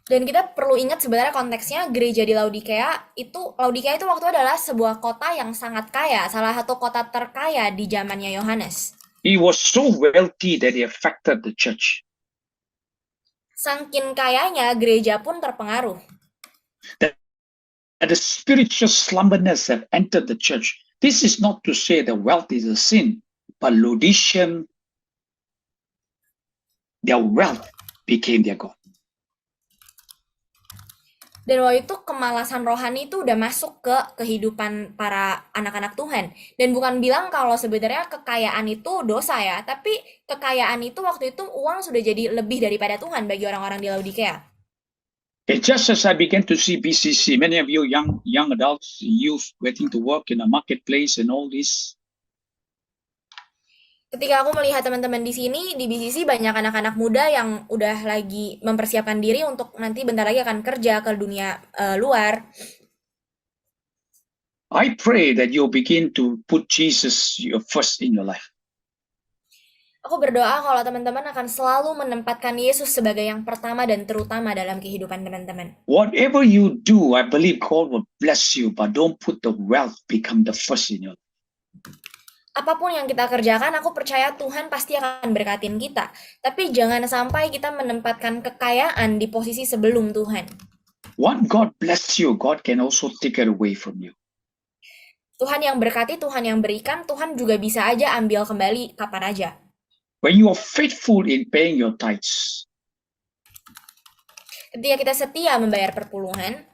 Dan kita perlu ingat sebenarnya konteksnya gereja di Laodikea itu waktu adalah sebuah kota yang sangat kaya, salah satu kota terkaya di zamannya Yohanes. He was so wealthy that he affected the church. Sangkin kayanya gereja pun terpengaruh. And the spiritual slumberness have entered the church. This is not to say that wealth is a sin, but Laodicean, their wealth became their God. Dan waktu itu kemalasan rohani itu udah masuk ke kehidupan para anak-anak Tuhan. Dan bukan bilang kalau sebenarnya kekayaan itu dosa ya, tapi kekayaan itu waktu itu uang sudah jadi lebih daripada Tuhan bagi orang-orang di Laodikea. And just as I began to see BCC, many of you young adults, youth waiting to work in a marketplace and all this, Ketika aku melihat teman-teman di sini, di BCC banyak anak-anak muda yang udah lagi mempersiapkan diri untuk nanti bentar lagi akan kerja ke dunia luar. I pray that you'll begin to put Jesus first in your life. Aku berdoa kalau teman-teman akan selalu menempatkan Yesus sebagai yang pertama dan terutama dalam kehidupan teman-teman. Whatever you do, I believe God will bless you, but don't put the wealth become the first in your life. Apapun yang kita kerjakan, aku percaya Tuhan pasti akan berkatin kita. Tapi jangan sampai kita menempatkan kekayaan di posisi sebelum Tuhan. What God bless you, God can also take it away from you. Tuhan yang berkati, Tuhan yang berikan, Tuhan juga bisa aja ambil kembali kapan aja. When you are faithful in paying your tithes, Ketika kita setia membayar perpuluhan,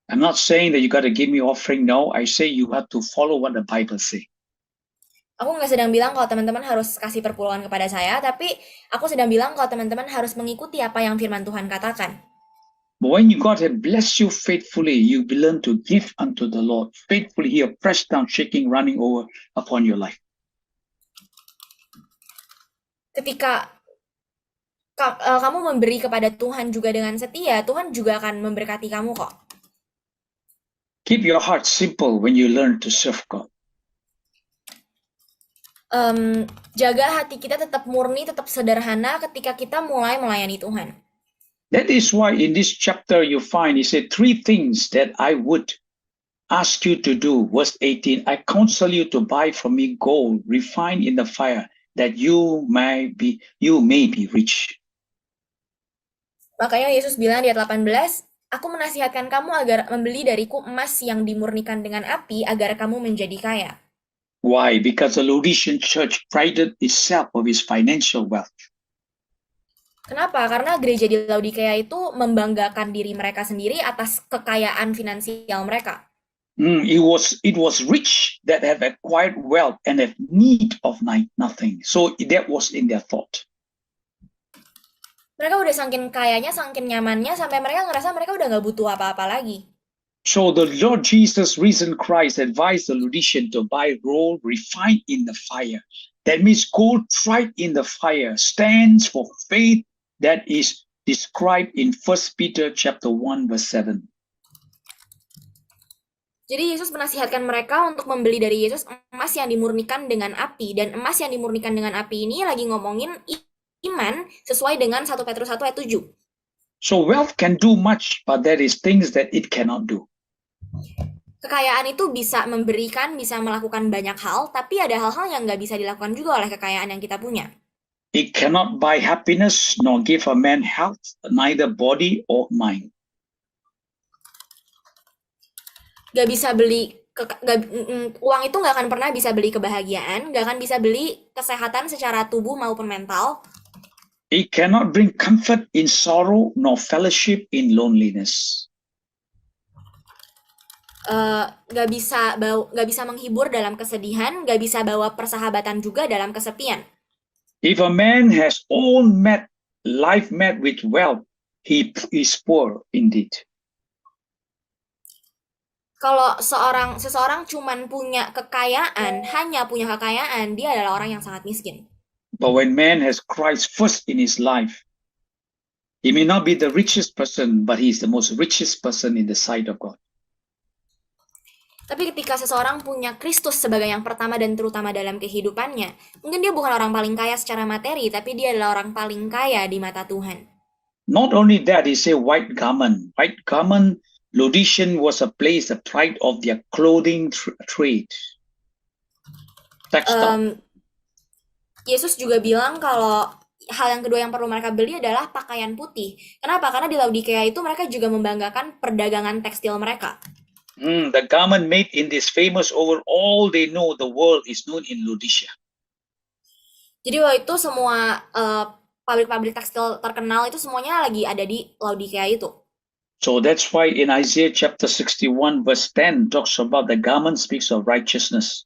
I'm not saying that you got to give me offering. No, I say you have to follow what the Bible say. aku nggak sedang bilang kalau teman-teman harus kasih perpuluhan kepada saya, tapi aku sedang bilang kalau teman-teman harus mengikuti apa yang firman Tuhan katakan. But when you God has blessed you faithfully, you learn to give unto the Lord faithfully. Here, pressed down, shaking, running over upon your life. Ketika kamu memberi kepada Tuhan juga dengan setia, Tuhan juga akan memberkati kamu kok. Keep your heart simple when you learn to serve God. Jaga hati kita tetap murni, tetap sederhana ketika kita mulai melayani Tuhan. That is why in this chapter you find, he said, 3 things that I would ask you to do. Verse 18, I counsel you to buy from me gold refined in the fire, that you may be rich. Makanya Yesus bilang di ayat 18, aku menasihatkan kamu agar membeli dariku emas yang dimurnikan dengan api agar kamu menjadi kaya. Why? Because the Laodicean church prided itself of its financial wealth. Kenapa? Karena gereja di Laodikea itu membanggakan diri mereka sendiri atas kekayaan finansial mereka. It was rich that have acquired wealth and have need of nothing. So that was in their thought. Mereka udah saking kayanya, saking nyamannya, sampai mereka ngerasa mereka udah nggak butuh apa-apa lagi. So the Lord Jesus, risen Christ, advised the Laodicean to buy gold refined in the fire. That means gold tried in the fire stands for faith that is described in 1 Peter chapter 1 verse 7. Jadi Yesus menasihatkan mereka untuk membeli dari Yesus emas yang dimurnikan dengan api. Dan emas yang dimurnikan dengan api ini lagi ngomongin iman sesuai dengan 1 Petrus 1 ayat 7. So wealth can do much, but there is things that it cannot do. Kekayaan itu bisa memberikan, bisa melakukan banyak hal, tapi ada hal-hal yang nggak bisa dilakukan juga oleh kekayaan yang kita punya. It cannot buy happiness, nor give a man health, neither body or mind. Gak bisa beli, uang itu nggak akan pernah bisa beli kebahagiaan, nggak akan bisa beli kesehatan secara tubuh maupun mental. It cannot bring comfort in sorrow, nor fellowship in loneliness. Nggak bisa menghibur dalam kesedihan, nggak bisa bawa persahabatan juga dalam kesepian. If a man has life met with wealth, he is poor indeed. Kalau seseorang cuman punya kekayaan, hanya punya kekayaan, dia adalah orang yang sangat miskin. But when man has Christ first in his life, he may not be the richest person, but he is the most richest person in the sight of God. Tapi ketika seseorang punya Kristus sebagai yang pertama dan terutama dalam kehidupannya, mungkin dia bukan orang paling kaya secara materi, tapi dia adalah orang paling kaya di mata Tuhan. Not only that, he said white garment. White garment, Laodicean was a place, the pride of their clothing trade. Textile. Yesus juga bilang kalau hal yang kedua yang perlu mereka beli adalah pakaian putih. Kenapa? Karena di Laodikia itu mereka juga membanggakan perdagangan tekstil mereka. The garment made in this famous over all they know the world is known in Laodicea. Jadi waktu itu semua pabrik-pabrik tekstil terkenal itu semuanya lagi ada di Laodikia itu. So that's why in Isaiah chapter 61 verse 10 talks about the garment speaks of righteousness.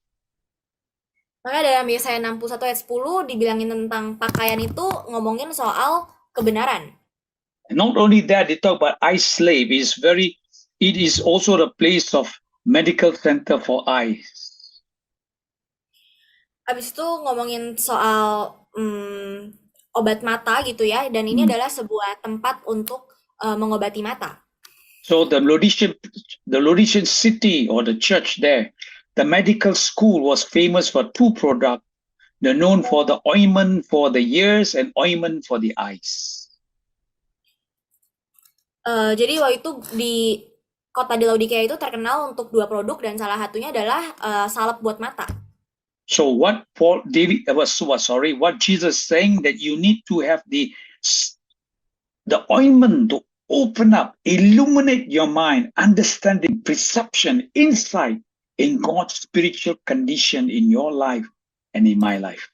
Maka dalam Yesaya 61 ayat 10 dibilangin tentang pakaian itu ngomongin soal kebenaran. And not only that, they talk about eye slave. It is also the place of medical center for eyes. Habis itu ngomongin soal obat mata gitu ya, dan ini adalah sebuah tempat untuk mengobati mata. So the Laodicean city or the church there, the medical school was famous for two products. They're known for the ointment for the ears and ointment for the eyes. Jadi waktu itu di kota di Laodikia itu terkenal untuk dua produk dan salah satunya adalah salep buat mata. So what Jesus saying that you need to have the ointment to open up, illuminate your mind, understanding, perception, insight in God's spiritual condition in your life and in my life.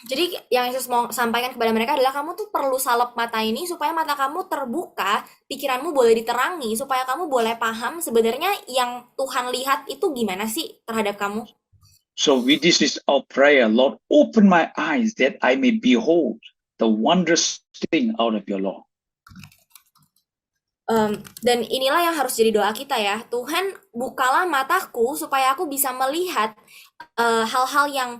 Jadi yang Yesus mau sampaikan kepada mereka adalah kamu tuh perlu salep mata ini supaya mata kamu terbuka, pikiranmu boleh diterangi, supaya kamu boleh paham sebenarnya yang Tuhan lihat itu gimana sih terhadap kamu. So this is our prayer. Lord, open my eyes that I may behold the wondrous thing out of your law. Dan inilah yang harus jadi doa kita ya. Tuhan, bukalah mataku supaya aku bisa melihat hal-hal yang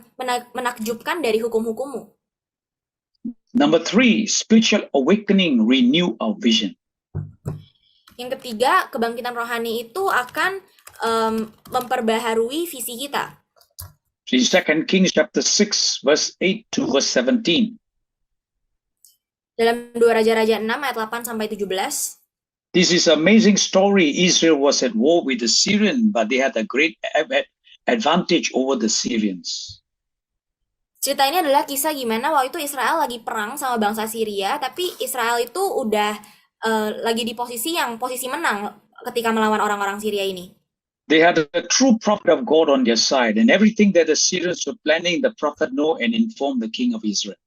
menakjubkan dari hukum-hukummu. Number 3, spiritual awakening renew our vision. Yang ketiga, kebangkitan rohani itu akan memperbaharui visi kita. In 2 Kings chapter 6 verse 8 to verse 17. Dalam 2 Raja-Raja 6 ayat 8 sampai 17. This is an amazing story. Israel was at war with the Syrian, but they had a great advantage over the Syrians. Cerita ini adalah kisah gimana waktu itu Israel lagi perang sama bangsa Syria, tapi Israel itu udah lagi di posisi menang ketika melawan orang-orang Syria ini. They had a true prophet of God on their side, and everything that the Syrians were planning, the prophet know and inform the king of Israel.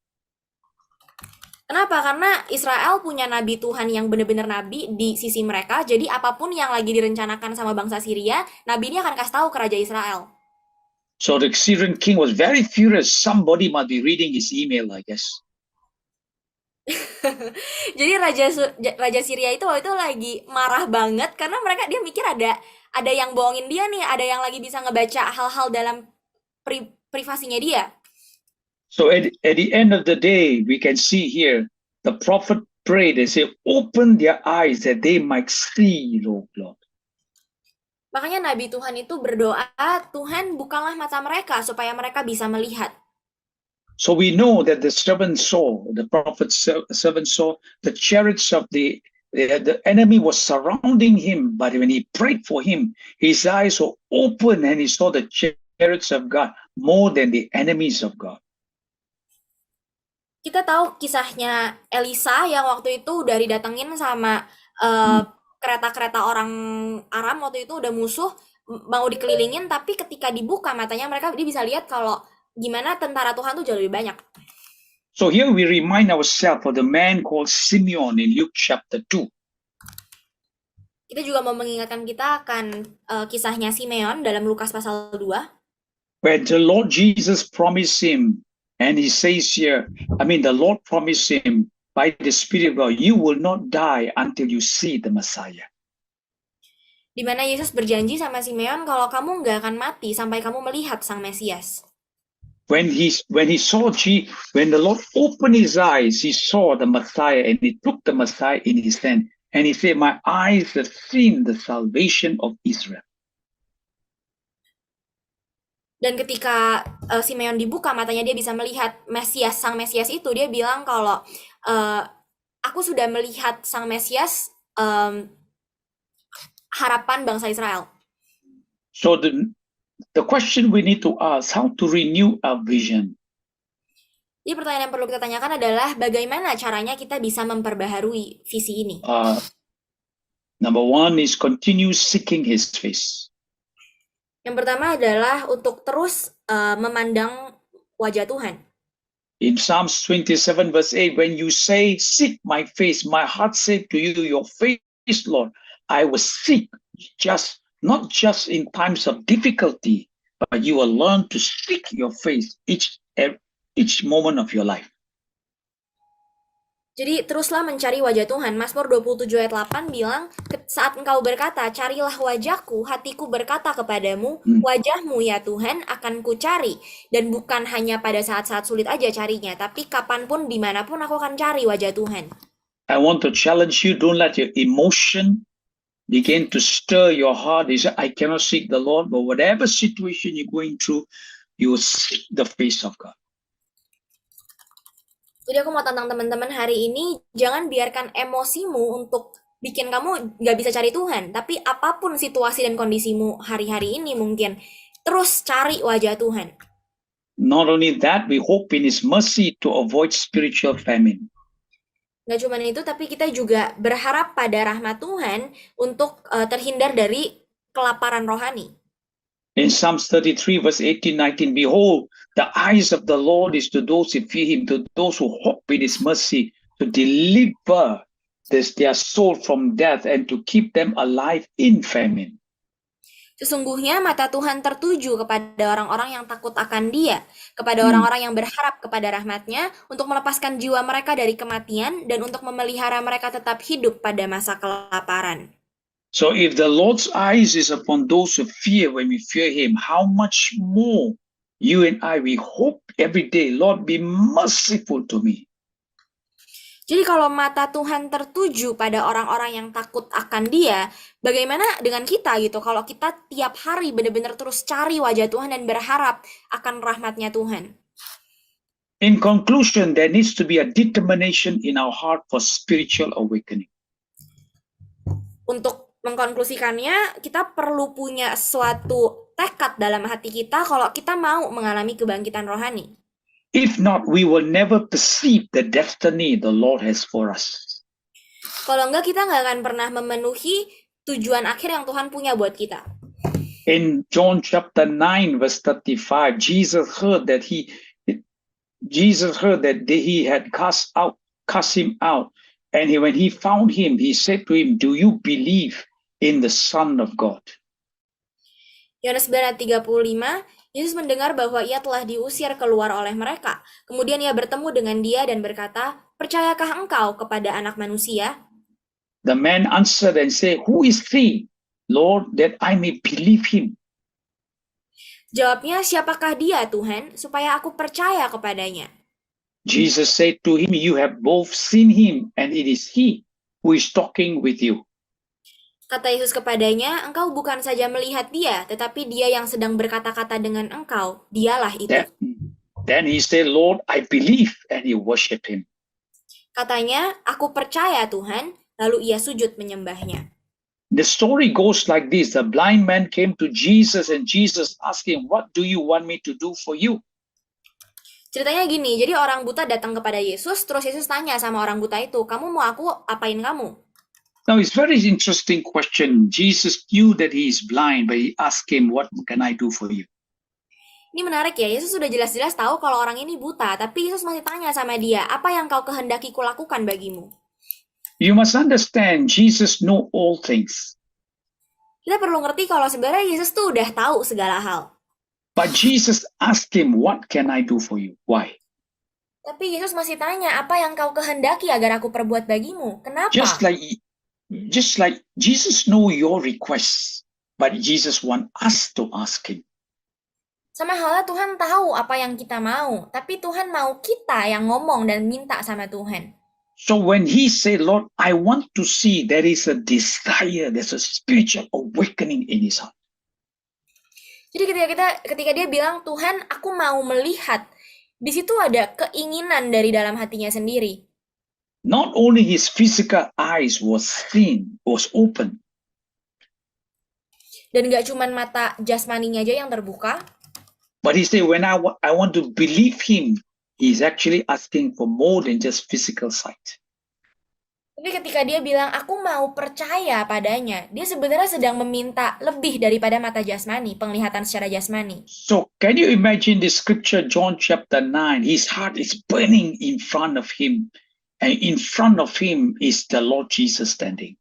Kenapa? Karena Israel punya nabi Tuhan yang benar-benar nabi di sisi mereka, jadi apapun yang lagi direncanakan sama bangsa Syria, nabi ini akan kasih tahu ke Raja Israel. So the Syrian king was very furious. Somebody must be reading his email, I guess. Jadi Raja Syria itu waktu itu lagi marah banget karena dia mikir ada yang bohongin dia nih, ada yang lagi bisa ngebaca hal-hal dalam privasinya dia. So at the end of the day, we can see here, the prophet prayed and said, open their eyes that they might see, Lord. Makanya Nabi Tuhan itu berdoa, Tuhan bukalah mata mereka supaya mereka bisa melihat. So we know that the servant saw, the prophet's servant saw the chariots of the enemy was surrounding him, but when he prayed for him, his eyes were open and he saw the chariots of God more than the enemies of God. Kita tahu kisahnya Elisa yang waktu itu udah didatengin sama kereta-kereta orang Aram, waktu itu udah musuh mau dikelilingin, tapi ketika dibuka matanya dia bisa lihat kalau gimana tentara Tuhan tuh jauh lebih banyak. So here we remind ourselves of the man called Simeon in Luke chapter 2. Kita juga mau mengingatkan kita akan kisahnya Simeon dalam Lukas pasal 2. Where the Lord Jesus promised him And he says here, the Lord promised him by the Spirit of God, you will not die until you see the Messiah. Di mana Yesus berjanji sama Simeon kalau kamu nggak akan mati sampai kamu melihat Sang Mesias. When the Lord opened his eyes, he saw the Messiah, and he took the Messiah in his hand, and he said, my eyes have seen the salvation of Israel. Dan ketika Simeon dibuka matanya, dia bisa melihat Mesias, Sang Mesias itu, dia bilang kalau aku sudah melihat Sang Mesias, harapan bangsa Israel. So the question we need to ask, how to renew our vision? Jadi pertanyaan yang perlu kita tanyakan adalah bagaimana caranya kita bisa memperbaharui visi ini. Number one is continue seeking his face. Yang pertama adalah untuk terus memandang wajah Tuhan. In Psalms 27 verse 8, when you say, seek my face, my heart said to you, your face, Lord, I will seek, not just in times of difficulty, but you will learn to seek your face each moment of your life. Jadi teruslah mencari wajah Tuhan. Mazmur 27 ayat 8 bilang, saat engkau berkata, carilah wajahku, hatiku berkata kepadamu, wajahmu ya Tuhan akan kucari. Dan bukan hanya pada saat-saat sulit aja carinya, tapi kapanpun, dimanapun aku akan cari wajah Tuhan. I want to challenge you, don't let your emotion begin to stir your heart. You say, I cannot seek the Lord, but whatever situation you're going through, you will seek the face of God. Jadi aku mau tantang teman-teman hari ini, jangan biarkan emosimu untuk bikin kamu gak bisa cari Tuhan. Tapi apapun situasi dan kondisimu hari-hari ini mungkin, terus cari wajah Tuhan. Not only that, we hope in His mercy to avoid spiritual famine. Gak cuma itu, tapi kita juga berharap pada rahmat Tuhan untuk terhindar dari kelaparan rohani. In Psalms 33 verse 18-19, behold, the eyes of the Lord is to those who fear him, to those who hope in his mercy, to deliver their soul from death and to keep them alive in famine. Sesungguhnya mata Tuhan tertuju kepada orang-orang yang takut akan Dia, kepada orang-orang yang berharap kepada rahmat-Nya, untuk melepaskan jiwa mereka dari kematian dan untuk memelihara mereka tetap hidup pada masa kelaparan. So if the Lord's eyes is upon those who fear when we fear him, how much more you and I, we hope every day, Lord, be merciful to me. Jadi kalau mata Tuhan tertuju pada orang-orang yang takut akan Dia, bagaimana dengan kita gitu? Kalau kita tiap hari benar-benar terus cari wajah Tuhan dan berharap akan rahmat-Nya Tuhan. In conclusion, there needs to be a determination in our heart for spiritual awakening. Untuk mengkonklusikannya, kita perlu punya suatu tekad dalam hati kita kalau kita mau mengalami kebangkitan rohani. If not, we will never perceive the destiny the Lord has for us. Kalau enggak, kita nggak akan pernah memenuhi tujuan akhir yang Tuhan punya buat kita. In John chapter 9 verse 35, Jesus heard that he had cast him out, and when he found him, he said to him, do you believe in the Son of God? Yohanes 9:35, Yesus mendengar bahwa ia telah diusir keluar oleh mereka. Kemudian ia bertemu dengan dia dan berkata, percayakah engkau kepada Anak Manusia? The man answered and said, who is he, Lord, that I may believe him? Jawabnya, siapakah dia Tuhan, supaya aku percaya kepadanya? Jesus said to him, you have both seen him, and it is he who is talking with you. Kata Yesus kepadanya, engkau bukan saja melihat dia, tetapi dia yang sedang berkata-kata dengan engkau, dialah itu. Then he said, Lord, I believe, and he worshiped him. Katanya, aku percaya Tuhan, lalu ia sujud menyembahnya. The story goes like this. The blind man came to Jesus, and Jesus asked him, what do you want me to do for you? Ceritanya gini, jadi orang buta datang kepada Yesus, terus Yesus tanya sama orang buta itu, kamu mau aku apain kamu? Now, it's very interesting question. Jesus knew that he is blind, but he asked him, what can I do for you? Ini menarik ya, Yesus sudah jelas-jelas tahu kalau orang ini buta, tapi Yesus masih tanya sama dia, apa yang kau kehendaki kulakukan bagimu? You must understand, Jesus know all things. Kita perlu ngerti kalau sebenarnya Yesus tuh udah tahu segala hal. But Jesus asked him, what can I do for you? Why? Tapi Yesus masih tanya, apa yang kau kehendaki agar aku perbuat bagimu? Just Kenapa? like Jesus know your requests, but Jesus want us to ask him. Sama halnya Tuhan tahu apa yang kita mau, tapi Tuhan mau kita yang ngomong dan minta sama Tuhan. So when he say, Lord, I want to see, there is a desire, there's a spiritual awakening in his heart. Jadi ketika dia bilang, Tuhan, aku mau melihat, di situ ada keinginan dari dalam hatinya sendiri. Not only his physical eyes was open, Dan gak cuman mata jasmaninya aja yang terbuka, but he said, when I want to believe him, he's actually asking for more than just physical sight. tapi ketika dia bilang, aku mau percaya padanya, dia sebenarnya sedang meminta lebih daripada mata jasmani, penglihatan secara jasmani. So can you imagine the scripture, John chapter 9, his heart is burning in front of him, and in front of him is the Lord Jesus standing.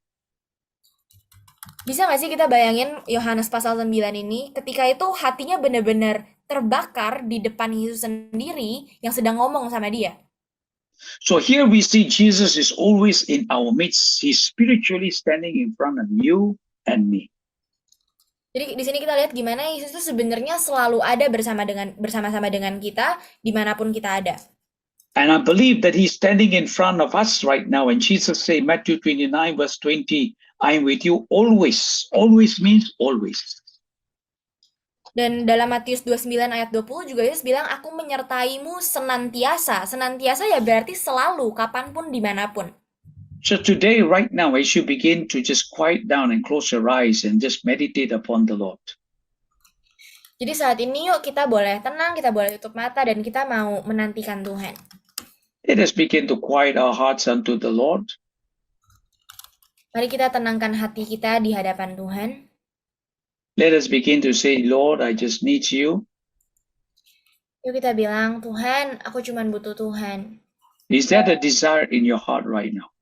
Bisa gak sih kita bayangin Yohanes pasal 9 ini, ketika itu hatinya benar-benar terbakar di depan Yesus sendiri yang sedang ngomong sama dia. So here we see Jesus is always in our midst. He's spiritually standing in front of you and me. Jadi di sini kita lihat gimana Yesus itu sebenarnya selalu ada bersama-sama dengan kita dimanapun kita ada. And I believe that he's standing in front of us right now. And Jesus said, Matthew 29 verse 20, I am with you always. Always means always. Dan dalam Matius 29 ayat 20 juga Yesus bilang, aku menyertaimu senantiasa. Senantiasa ya berarti selalu, kapanpun, dimanapun. So today, right now, as you begin to just quiet down and close your eyes and just meditate upon the Lord. Jadi saat ini yuk kita boleh tenang, kita boleh tutup mata, dan kita mau menantikan Tuhan. Let us begin to quiet our hearts unto the Lord. Mari kita tenangkan hati kita di hadapan Tuhan. Let us begin to say, Lord, I just need you. Yuk kita bilang, Tuhan, aku cuma butuh Tuhan. Is that a desire in your heart right now?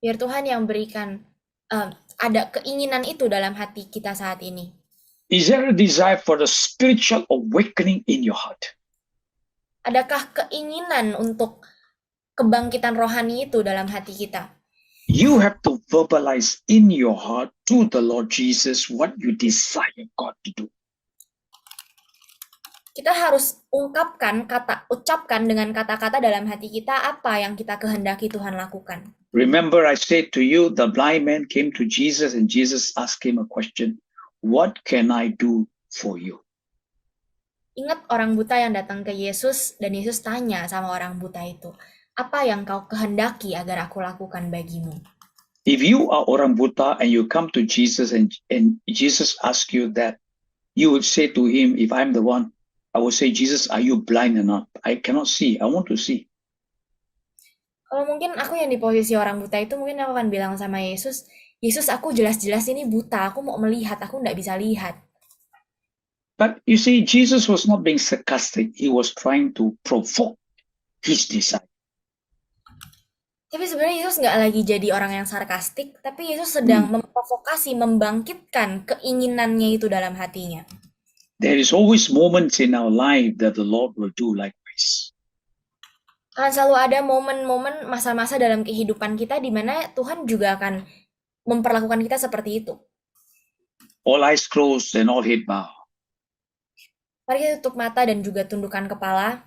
Biar Tuhan yang berikan, ada keinginan itu dalam hati kita saat ini. Is there a desire for a spiritual awakening in your heart? Adakah keinginan untuk kebangkitan rohani itu dalam hati kita? You have to verbalize in your heart to the Lord Jesus what you desire God to do. Kita harus ucapkan dengan kata-kata dalam hati kita apa yang kita kehendaki Tuhan lakukan. Remember, I said to you, the blind man came to Jesus and Jesus asked him a question. What can I do for you? Ingat orang buta yang datang ke Yesus dan Yesus tanya sama orang buta itu, apa yang kau kehendaki agar aku lakukan bagimu? If you are orang buta and you come to Jesus and Jesus asks you that, you would say to him, if I'm the one, I would say, Jesus, are you blind or not? I cannot see. I want to see. Kalau mungkin aku yang di posisi orang buta itu, mungkin aku akan bilang sama Yesus, Yesus, aku jelas-jelas ini buta, aku mau melihat, aku nggak bisa lihat. But you see, Jesus was not being sarcastic. He was trying to provoke his disciples. Tapi sebenarnya Yesus nggak lagi jadi orang yang sarkastik, tapi Yesus sedang memprovokasi, membangkitkan keinginannya itu dalam hatinya. There is always moments in our life that the Lord will do likewise. Akan selalu ada momen-momen, masa-masa dalam kehidupan kita di mana Tuhan juga akan memperlakukan kita seperti itu. All eyes closed and all head bowed. Mari kita tutup mata dan juga tundukkan kepala.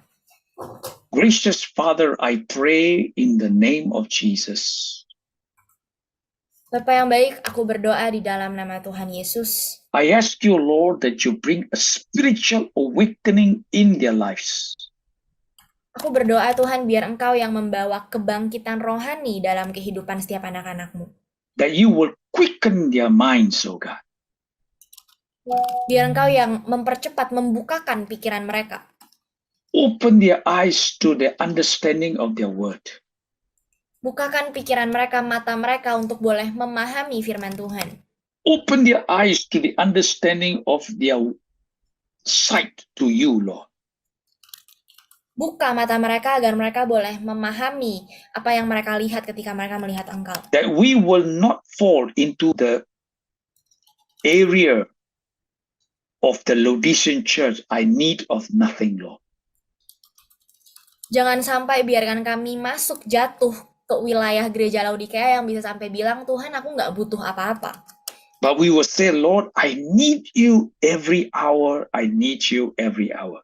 Gracious Father, I pray in the name of Jesus. Bapa yang baik, aku berdoa di dalam nama Tuhan Yesus. I ask you, Lord, that you bring a spiritual awakening in their lives. Aku berdoa Tuhan biar Engkau yang membawa kebangkitan rohani dalam kehidupan setiap anak-anak-Mu. That you will quicken their minds, oh God. Biar Engkau yang mempercepat, membukakan pikiran mereka. Open their eyes to the understanding of their word. Bukakan pikiran mereka, mata mereka untuk boleh memahami firman Tuhan. Open their eyes to the understanding of their sight to you, Lord. Buka mata mereka agar mereka boleh memahami apa yang mereka lihat ketika mereka melihat Engkau. That we will not fall into the area of the Laodicean church. I need of nothing, Lord. Jangan sampai biarkan kami masuk jatuh ke wilayah gereja Laodikia yang bisa sampai bilang, Tuhan aku nggak butuh apa-apa. But we will say, Lord, I need you every hour. I need you every hour.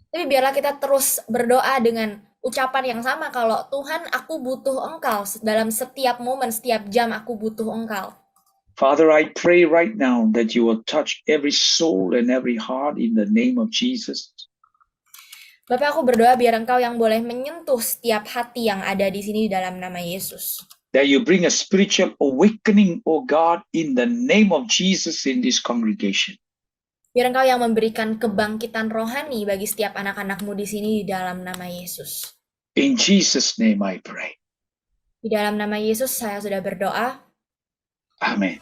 Tapi biarlah kita terus berdoa dengan ucapan yang sama kalau Tuhan aku butuh Engkau dalam setiap momen, setiap jam aku butuh Engkau. Father, I pray right now that you will touch every soul and every heart in the name of Jesus. Bapak aku berdoa biar Engkau yang boleh menyentuh setiap hati yang ada di sini dalam nama Yesus. That you bring a spiritual awakening, oh God, in the name of Jesus in this congregation. Biar Engkau yang memberikan kebangkitan rohani bagi setiap anak-anak-Mu di sini di dalam nama Yesus. In Jesus' name I pray. Di dalam nama Yesus saya sudah berdoa. Amen.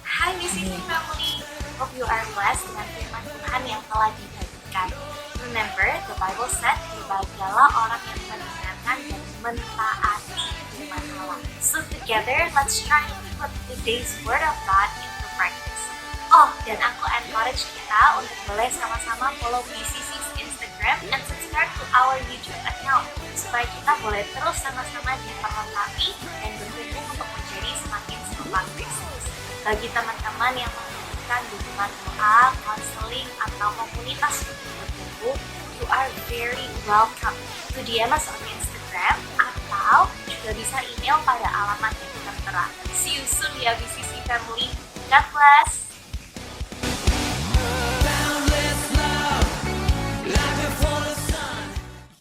Hai BCC Family, hope you are blessed dengan firman Tuhan yang telah dibagikan. Remember, the Bible said, berbahagialah orang yang mendengarkan dan mentaati firman Allah. So together, let's try to put today's word of God into practice. Oh, dan aku encourage kita untuk boleh sama-sama follow BCC's Instagram and subscribe to our YouTube account supaya kita boleh terus sama-sama diperlengkapi dan bertumbuh untuk menjadi semakin serupa Kristus. Bagi teman-teman yang membutuhkan dukungan doa, counseling, atau komunitas untuk bertumbuh, you are very welcome to DM us on Instagram atau juga bisa email pada alamat yang tertera. See you soon ya BCC Family. God bless!